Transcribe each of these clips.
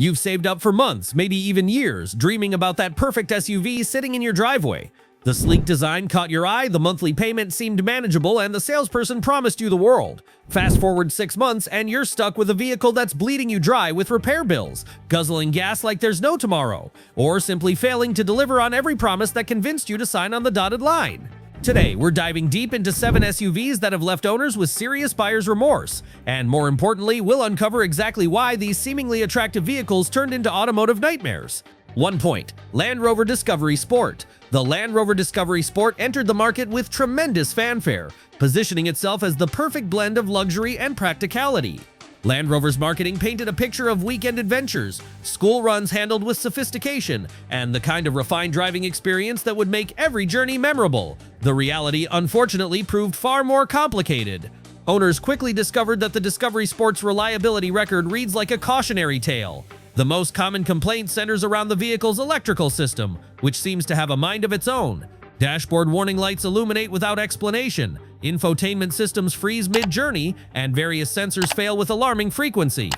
You've saved up for months, maybe even years, dreaming about that perfect SUV sitting in your driveway. The sleek design caught your eye, the monthly payment seemed manageable, and the salesperson promised you the world. Fast forward 6 months, and you're stuck with a vehicle that's bleeding you dry with repair bills, guzzling gas like there's no tomorrow, or simply failing to deliver on every promise that convinced you to sign on the dotted line. Today, we're diving deep into 7 SUVs that have left owners with serious buyer's remorse. And more importantly, we'll uncover exactly why these seemingly attractive vehicles turned into automotive nightmares. 1 point. Land Rover Discovery Sport. The Land Rover Discovery Sport entered the market with tremendous fanfare, positioning itself as the perfect blend of luxury and practicality. Land Rover's marketing painted a picture of weekend adventures, school runs handled with sophistication, and the kind of refined driving experience that would make every journey memorable. The reality, unfortunately, proved far more complicated. Owners quickly discovered that the Discovery Sport's reliability record reads like a cautionary tale. The most common complaint centers around the vehicle's electrical system, which seems to have a mind of its own. Dashboard warning lights illuminate without explanation, infotainment systems freeze mid-journey, and various sensors fail with alarming frequency.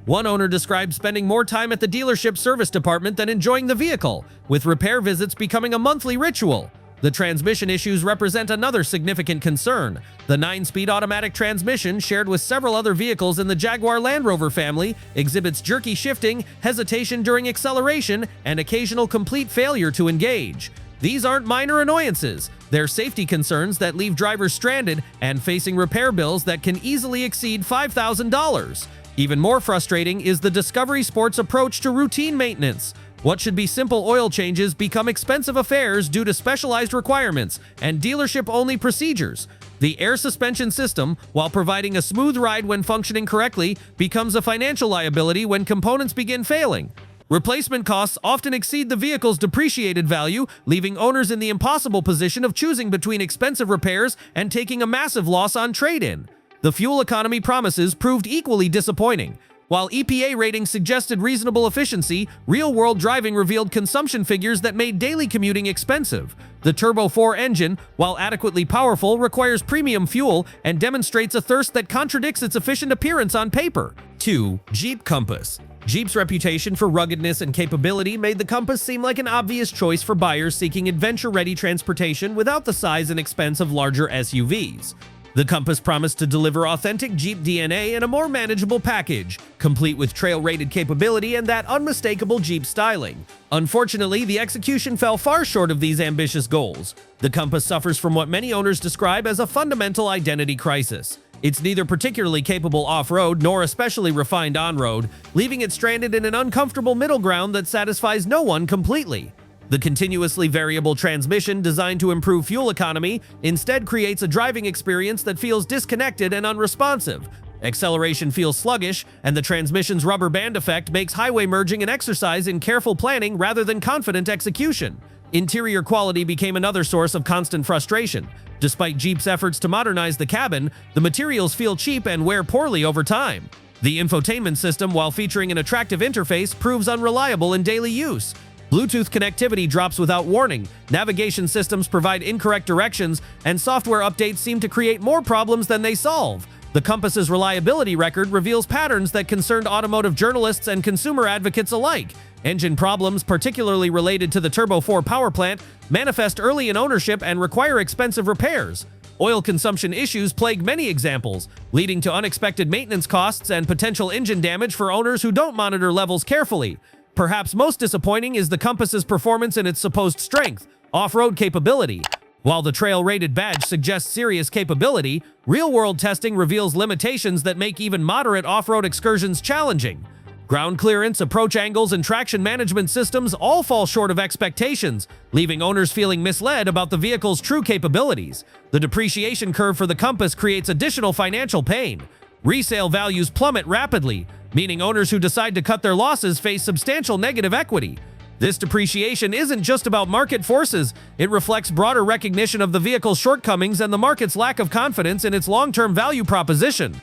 One owner described spending more time at the dealership service department than enjoying the vehicle, with repair visits becoming a monthly ritual. The transmission issues represent another significant concern. The 9-speed automatic transmission, shared with several other vehicles in the Jaguar Land Rover family, exhibits jerky shifting, hesitation during acceleration, and occasional complete failure to engage. These aren't minor annoyances. They're safety concerns that leave drivers stranded and facing repair bills that can easily exceed $5,000. Even more frustrating is the Discovery Sport's approach to routine maintenance. What should be simple oil changes become expensive affairs due to specialized requirements and dealership-only procedures. The air suspension system, while providing a smooth ride when functioning correctly, becomes a financial liability when components begin failing. Replacement costs often exceed the vehicle's depreciated value, leaving owners in the impossible position of choosing between expensive repairs and taking a massive loss on trade-in. The fuel economy promises proved equally disappointing. While EPA ratings suggested reasonable efficiency, real-world driving revealed consumption figures that made daily commuting expensive. The Turbo 4 engine, while adequately powerful, requires premium fuel and demonstrates a thirst that contradicts its efficient appearance on paper. 2. Jeep Compass. Jeep's reputation for ruggedness and capability made the Compass seem like an obvious choice for buyers seeking adventure-ready transportation without the size and expense of larger SUVs. The Compass promised to deliver authentic Jeep DNA in a more manageable package, complete with trail-rated capability and that unmistakable Jeep styling. Unfortunately, the execution fell far short of these ambitious goals. The Compass suffers from what many owners describe as a fundamental identity crisis. It's neither particularly capable off-road nor especially refined on-road, leaving it stranded in an uncomfortable middle ground that satisfies no one completely. The continuously variable transmission, designed to improve fuel economy, instead creates a driving experience that feels disconnected and unresponsive. Acceleration feels sluggish, and the transmission's rubber band effect makes highway merging an exercise in careful planning rather than confident execution. Interior quality became another source of constant frustration. Despite Jeep's efforts to modernize the cabin, the materials feel cheap and wear poorly over time. The infotainment system, while featuring an attractive interface, proves unreliable in daily use. Bluetooth connectivity drops without warning, navigation systems provide incorrect directions, and software updates seem to create more problems than they solve. The Compass's reliability record reveals patterns that concerned automotive journalists and consumer advocates alike. Engine problems, particularly related to the Turbo 4 power plant, manifest early in ownership and require expensive repairs. Oil consumption issues plague many examples, leading to unexpected maintenance costs and potential engine damage for owners who don't monitor levels carefully. Perhaps most disappointing is the Compass's performance in its supposed strength, off-road capability. While the trail-rated badge suggests serious capability, real-world testing reveals limitations that make even moderate off-road excursions challenging. Ground clearance, approach angles, and traction management systems all fall short of expectations, leaving owners feeling misled about the vehicle's true capabilities. The depreciation curve for the Compass creates additional financial pain. Resale values plummet rapidly, meaning owners who decide to cut their losses face substantial negative equity. This depreciation isn't just about market forces, it reflects broader recognition of the vehicle's shortcomings and the market's lack of confidence in its long-term value proposition.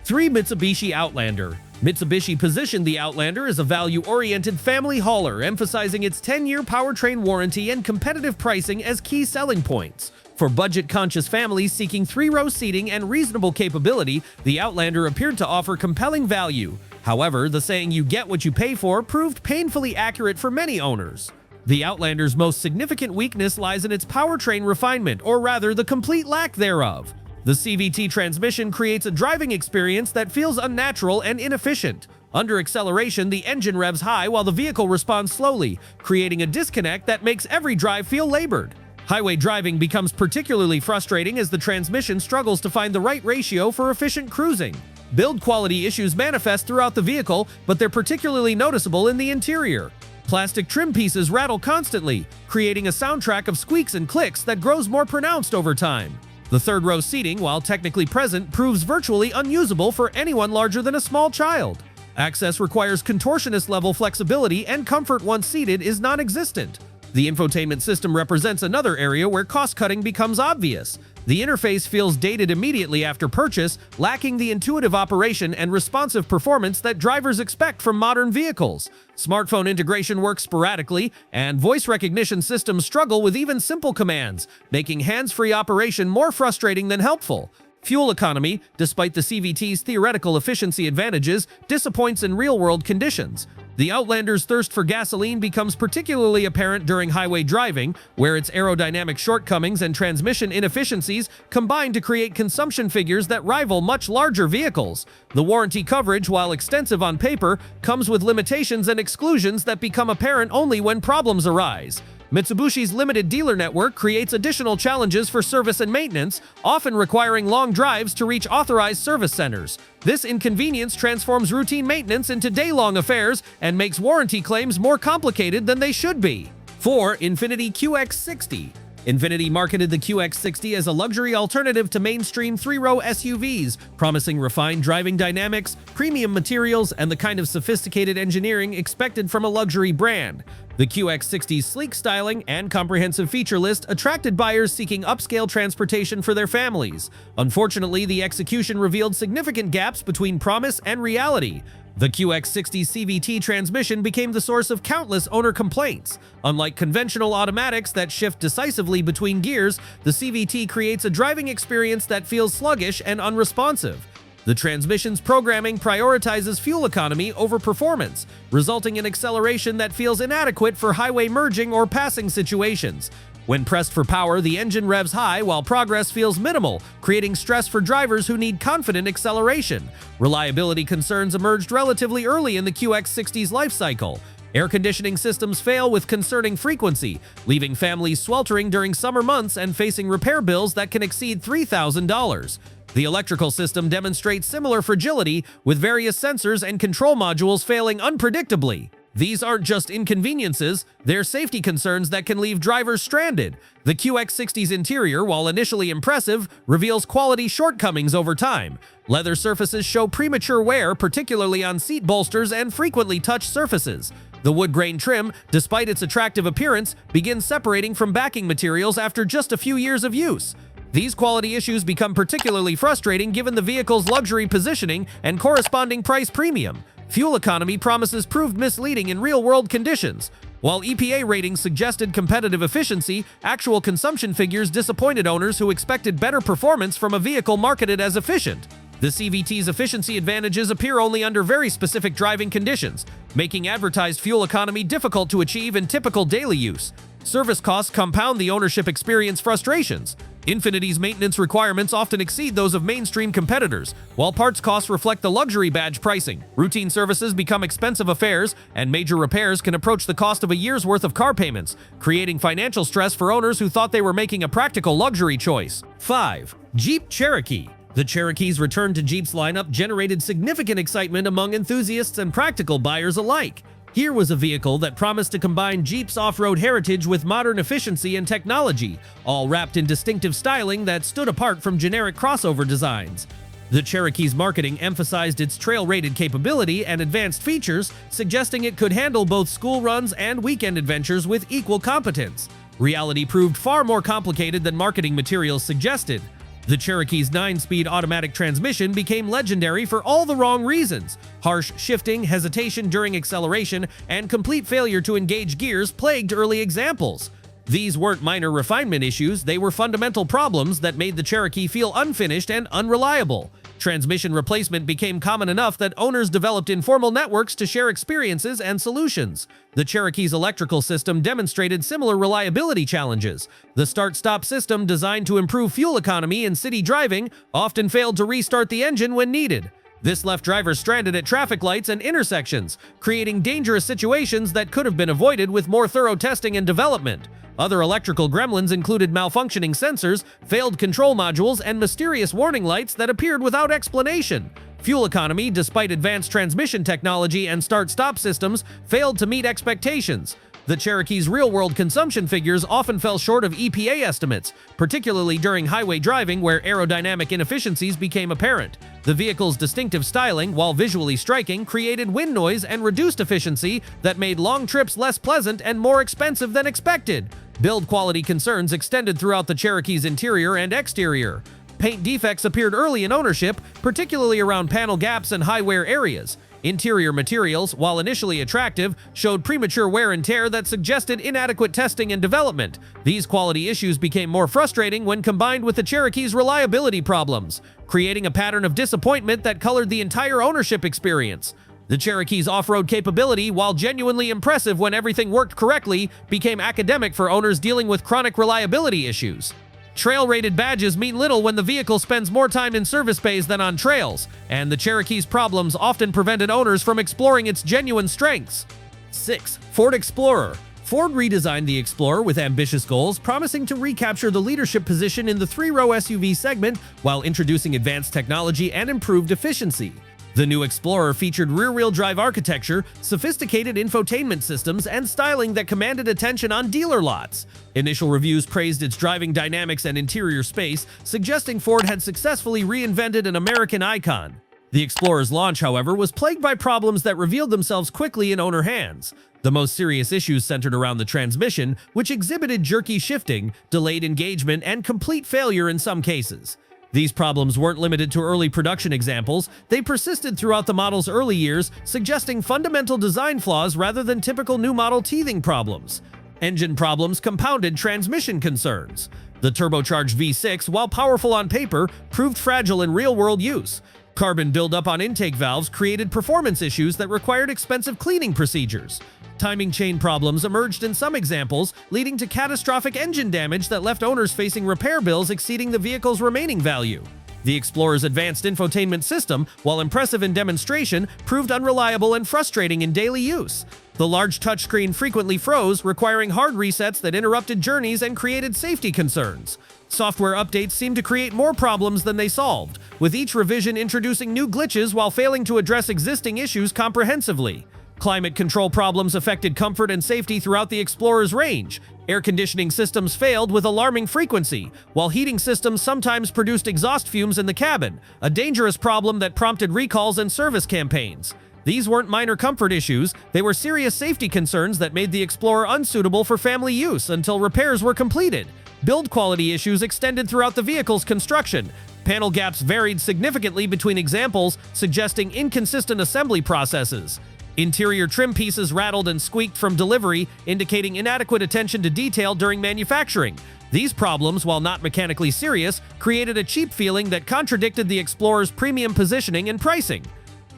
3. Mitsubishi Outlander. Mitsubishi positioned the Outlander as a value-oriented family hauler, emphasizing its 10-year powertrain warranty and competitive pricing as key selling points. For budget-conscious families seeking 3-row seating and reasonable capability, the Outlander appeared to offer compelling value. However, the saying "you get what you pay for" proved painfully accurate for many owners. The Outlander's most significant weakness lies in its powertrain refinement, or rather, the complete lack thereof. The CVT transmission creates a driving experience that feels unnatural and inefficient. Under acceleration, the engine revs high while the vehicle responds slowly, creating a disconnect that makes every drive feel labored. Highway driving becomes particularly frustrating as the transmission struggles to find the right ratio for efficient cruising. Build quality issues manifest throughout the vehicle, but they're particularly noticeable in the interior. Plastic trim pieces rattle constantly, creating a soundtrack of squeaks and clicks that grows more pronounced over time. The third-row seating, while technically present, proves virtually unusable for anyone larger than a small child. Access requires contortionist-level flexibility, and comfort once seated is non-existent. The infotainment system represents another area where cost-cutting becomes obvious. The interface feels dated immediately after purchase, lacking the intuitive operation and responsive performance that drivers expect from modern vehicles. Smartphone integration works sporadically, and voice recognition systems struggle with even simple commands, making hands-free operation more frustrating than helpful. Fuel economy, despite the CVT's theoretical efficiency advantages, disappoints in real-world conditions. The Outlander's thirst for gasoline becomes particularly apparent during highway driving, where its aerodynamic shortcomings and transmission inefficiencies combine to create consumption figures that rival much larger vehicles. The warranty coverage, while extensive on paper, comes with limitations and exclusions that become apparent only when problems arise. Mitsubishi's limited dealer network creates additional challenges for service and maintenance, often requiring long drives to reach authorized service centers. This inconvenience transforms routine maintenance into day-long affairs and makes warranty claims more complicated than they should be. 4. Infiniti QX60. Infiniti marketed the QX60 as a luxury alternative to mainstream three-row SUVs, promising refined driving dynamics, premium materials, and the kind of sophisticated engineering expected from a luxury brand. The QX60's sleek styling and comprehensive feature list attracted buyers seeking upscale transportation for their families. Unfortunately, the execution revealed significant gaps between promise and reality. The QX60's CVT transmission became the source of countless owner complaints. Unlike conventional automatics that shift decisively between gears, the CVT creates a driving experience that feels sluggish and unresponsive. The transmission's programming prioritizes fuel economy over performance, resulting in acceleration that feels inadequate for highway merging or passing situations. When pressed for power, the engine revs high while progress feels minimal, creating stress for drivers who need confident acceleration. Reliability concerns emerged relatively early in the QX60's life cycle. Air conditioning systems fail with concerning frequency, leaving families sweltering during summer months and facing repair bills that can exceed $3,000. The electrical system demonstrates similar fragility, with various sensors and control modules failing unpredictably. These aren't just inconveniences, they're safety concerns that can leave drivers stranded. The QX60's interior, while initially impressive, reveals quality shortcomings over time. Leather surfaces show premature wear, particularly on seat bolsters and frequently touched surfaces. The wood grain trim, despite its attractive appearance, begins separating from backing materials after just a few years of use. These quality issues become particularly frustrating given the vehicle's luxury positioning and corresponding price premium. Fuel economy promises proved misleading in real-world conditions. While EPA ratings suggested competitive efficiency, actual consumption figures disappointed owners who expected better performance from a vehicle marketed as efficient. The CVT's efficiency advantages appear only under very specific driving conditions, making advertised fuel economy difficult to achieve in typical daily use. Service costs compound the ownership experience frustrations. Infiniti's maintenance requirements often exceed those of mainstream competitors, while parts costs reflect the luxury badge pricing. Routine services become expensive affairs, and major repairs can approach the cost of a year's worth of car payments, creating financial stress for owners who thought they were making a practical luxury choice. 5. Jeep Cherokee. The Cherokee's return to Jeep's lineup generated significant excitement among enthusiasts and practical buyers alike. Here was a vehicle that promised to combine Jeep's off-road heritage with modern efficiency and technology, all wrapped in distinctive styling that stood apart from generic crossover designs. The Cherokee's marketing emphasized its trail-rated capability and advanced features, suggesting it could handle both school runs and weekend adventures with equal competence. Reality proved far more complicated than marketing materials suggested. The Cherokee's 9-speed automatic transmission became legendary for all the wrong reasons. Harsh shifting, hesitation during acceleration, and complete failure to engage gears plagued early examples. These weren't minor refinement issues, they were fundamental problems that made the Cherokee feel unfinished and unreliable. Transmission replacement became common enough that owners developed informal networks to share experiences and solutions. The Cherokee's electrical system demonstrated similar reliability challenges. The start-stop system, designed to improve fuel economy in city driving, often failed to restart the engine when needed. This left drivers stranded at traffic lights and intersections, creating dangerous situations that could have been avoided with more thorough testing and development. Other electrical gremlins included malfunctioning sensors, failed control modules, and mysterious warning lights that appeared without explanation. Fuel economy, despite advanced transmission technology and start-stop systems, failed to meet expectations. The Cherokee's real-world consumption figures often fell short of EPA estimates, particularly during highway driving where aerodynamic inefficiencies became apparent. The vehicle's distinctive styling, while visually striking, created wind noise and reduced efficiency that made long trips less pleasant and more expensive than expected. Build quality concerns extended throughout the Cherokee's interior and exterior. Paint defects appeared early in ownership, particularly around panel gaps and high wear areas. Interior materials, while initially attractive, showed premature wear and tear that suggested inadequate testing and development. These quality issues became more frustrating when combined with the Cherokee's reliability problems, creating a pattern of disappointment that colored the entire ownership experience. The Cherokee's off-road capability, while genuinely impressive when everything worked correctly, became academic for owners dealing with chronic reliability issues. Trail-rated badges mean little when the vehicle spends more time in service bays than on trails, and the Cherokee's problems often prevented owners from exploring its genuine strengths. 6. Ford Explorer. Ford redesigned the Explorer with ambitious goals, promising to recapture the leadership position in the three-row SUV segment while introducing advanced technology and improved efficiency. The new Explorer featured rear-wheel drive architecture, sophisticated infotainment systems, and styling that commanded attention on dealer lots. Initial reviews praised its driving dynamics and interior space, suggesting Ford had successfully reinvented an American icon. The Explorer's launch, however, was plagued by problems that revealed themselves quickly in owner hands. The most serious issues centered around the transmission, which exhibited jerky shifting, delayed engagement, and complete failure in some cases. These problems weren't limited to early production examples, they persisted throughout the model's early years, suggesting fundamental design flaws rather than typical new model teething problems. Engine problems compounded transmission concerns. The turbocharged V6, while powerful on paper, proved fragile in real-world use. Carbon buildup on intake valves created performance issues that required expensive cleaning procedures. Timing chain problems emerged in some examples, leading to catastrophic engine damage that left owners facing repair bills exceeding the vehicle's remaining value. The Explorer's advanced infotainment system, while impressive in demonstration, proved unreliable and frustrating in daily use. The large touchscreen frequently froze, requiring hard resets that interrupted journeys and created safety concerns. Software updates seemed to create more problems than they solved, with each revision introducing new glitches while failing to address existing issues comprehensively. Climate control problems affected comfort and safety throughout the Explorer's range. Air conditioning systems failed with alarming frequency, while heating systems sometimes produced exhaust fumes in the cabin, a dangerous problem that prompted recalls and service campaigns. These weren't minor comfort issues, they were serious safety concerns that made the Explorer unsuitable for family use until repairs were completed. Build quality issues extended throughout the vehicle's construction. Panel gaps varied significantly between examples, suggesting inconsistent assembly processes. Interior trim pieces rattled and squeaked from delivery, indicating inadequate attention to detail during manufacturing. These problems, while not mechanically serious, created a cheap feeling that contradicted the Explorer's premium positioning and pricing.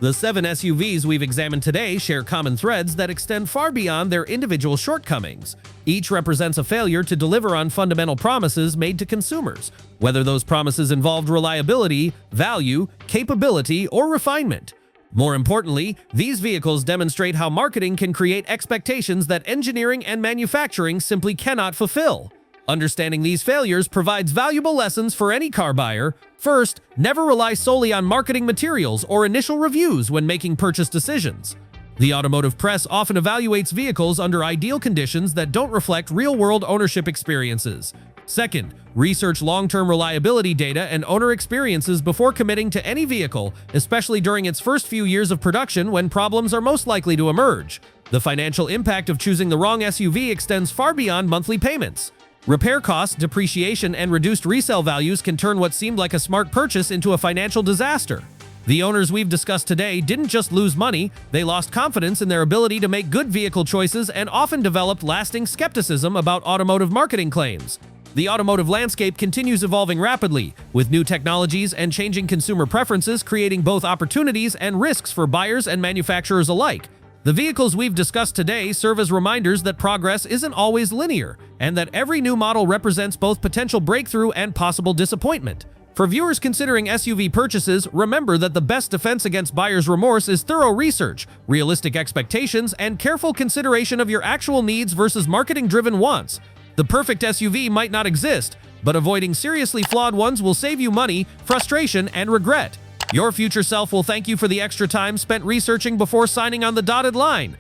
The 7 SUVs we've examined today share common threads that extend far beyond their individual shortcomings. Each represents a failure to deliver on fundamental promises made to consumers, whether those promises involved reliability, value, capability, or refinement. More importantly, these vehicles demonstrate how marketing can create expectations that engineering and manufacturing simply cannot fulfill. Understanding these failures provides valuable lessons for any car buyer. First, never rely solely on marketing materials or initial reviews when making purchase decisions. The automotive press often evaluates vehicles under ideal conditions that don't reflect real-world ownership experiences. Second, research long-term reliability data and owner experiences before committing to any vehicle, especially during its first few years of production when problems are most likely to emerge. The financial impact of choosing the wrong SUV extends far beyond monthly payments. Repair costs, depreciation, and reduced resale values can turn what seemed like a smart purchase into a financial disaster. The owners we've discussed today didn't just lose money, they lost confidence in their ability to make good vehicle choices and often developed lasting skepticism about automotive marketing claims. The automotive landscape continues evolving rapidly, with new technologies and changing consumer preferences creating both opportunities and risks for buyers and manufacturers alike. The vehicles we've discussed today serve as reminders that progress isn't always linear, and that every new model represents both potential breakthrough and possible disappointment. For viewers considering SUV purchases, remember that the best defense against buyer's remorse is thorough research, realistic expectations, and careful consideration of your actual needs versus marketing-driven wants. The perfect SUV might not exist, but avoiding seriously flawed ones will save you money, frustration, and regret. Your future self will thank you for the extra time spent researching before signing on the dotted line.